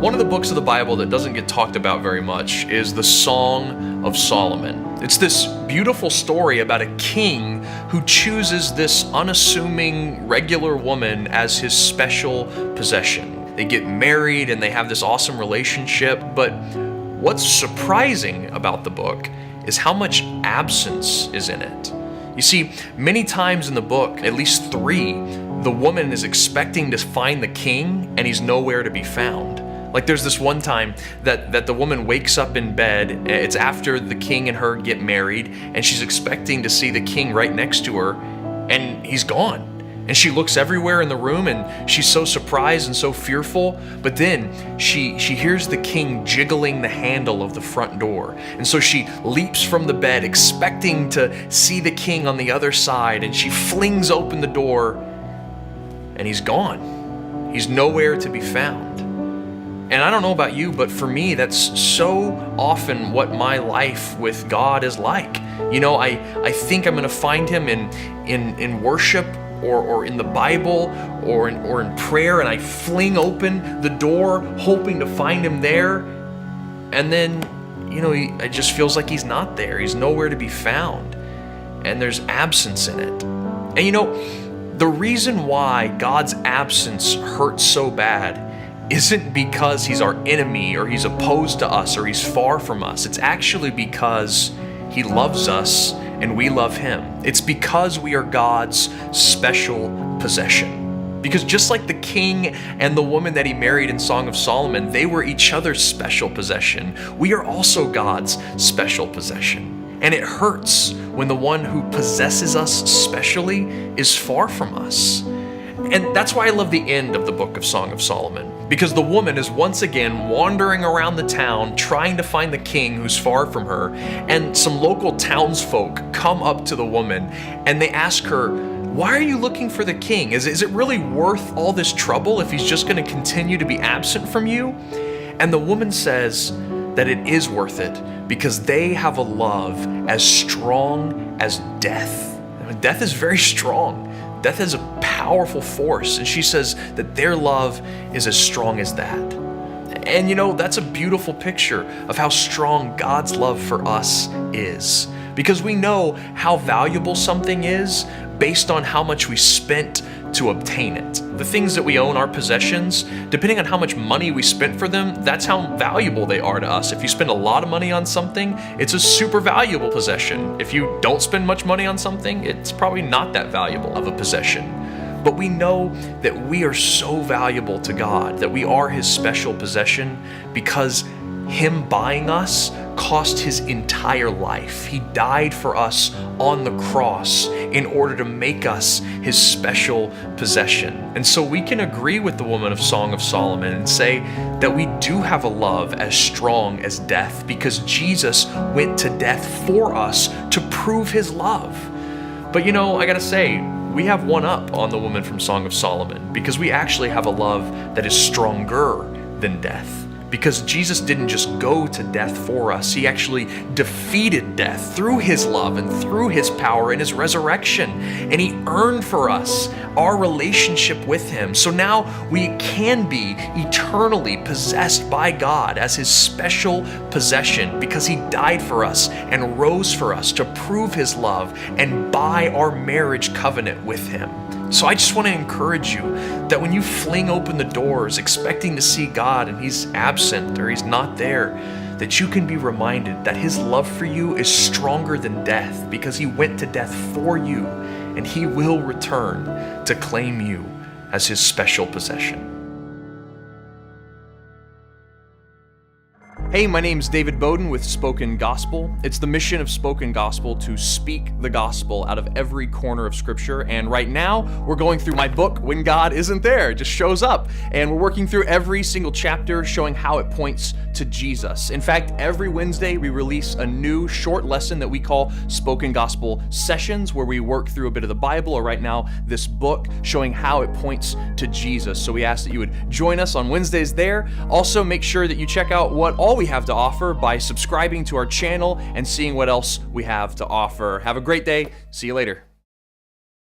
One of the books of the Bible that doesn't get talked about very much is the Song of Solomon. It's this beautiful story about a king who chooses this unassuming, regular woman as his special possession. They get married and they have this awesome relationship, but what's surprising about the book is how much absence is in it. You see, many times in the book, at least 3, the woman is expecting to find the king and he's nowhere to be found. Like there's this one time that the woman wakes up in bed, it's after the king and her get married, and she's expecting to see the king right next to her, and he's gone. And she looks everywhere in the room and she's so surprised and so fearful, but then she hears the king jiggling the handle of the front door. And so she leaps from the bed expecting to see the king on the other side, and she flings open the door and he's gone. He's nowhere to be found. And I don't know about you, but for me, that's so often what my life with God is like. You know, I think I'm gonna find him in worship or in the Bible or in prayer, and I fling open the door hoping to find him there. And then, you know, it just feels like he's not there. He's nowhere to be found. And there's absence in it. And you know, the reason why God's absence hurts so bad isn't because he's our enemy or he's opposed to us or he's far from us. It's actually because he loves us and we love him. It's because we are God's special possession. Because just like the king and the woman that he married in Song of Solomon, they were each other's special possession. We are also God's special possession. And it hurts when the one who possesses us specially is far from us. And that's why I love the end of the book of Song of Solomon, because the woman is once again wandering around the town trying to find the king who's far from her, and some local townsfolk come up to the woman and they ask her, "Why are you looking for the king? Is it really worth all this trouble if he's just going to continue to be absent from you?" And the woman says that it is worth it because they have a love as strong as death. I mean, death is very strong. Death is a powerful force, and she says that their love is as strong as that. And you know, that's a beautiful picture of how strong God's love for us is, because we know how valuable something is based on how much we spent to obtain it. The things that we own, our possessions, depending on how much money we spent for them, that's how valuable they are to us. If you spend a lot of money on something, it's a super valuable possession. If you don't spend much money on something, it's probably not that valuable of a possession. But we know that we are so valuable to God, that we are his special possession, because him buying us cost his entire life. He died for us on the cross in order to make us his special possession. And so we can agree with the woman of Song of Solomon and say that we do have a love as strong as death, because Jesus went to death for us to prove his love. But you know, I gotta say, we have one up on the woman from Song of Solomon, because we actually have a love that is stronger than death. Because Jesus didn't just go to death for us, he actually defeated death through his love and through his power in his resurrection. And he earned for us our relationship with him. So now we can be eternally possessed by God as his special possession, because he died for us and rose for us to prove his love and buy our marriage covenant with him. So I just want to encourage you that when you fling open the doors expecting to see God and he's absent or he's not there, that you can be reminded that his love for you is stronger than death, because he went to death for you, and he will return to claim you as his special possession. Hey, my name's David Bowden with Spoken Gospel. It's the mission of Spoken Gospel to speak the gospel out of every corner of Scripture. And right now, we're going through my book, When God Isn't There. It just shows up. And we're working through every single chapter, showing how it points to Jesus. In fact, every Wednesday, we release a new short lesson that we call Spoken Gospel Sessions, where we work through a bit of the Bible, or right now, this book, showing how it points to Jesus. So we ask that you would join us on Wednesdays there. Also, make sure that you check out what all we have to offer by subscribing to our channel and seeing what else we have to offer. Have a great day. See you later.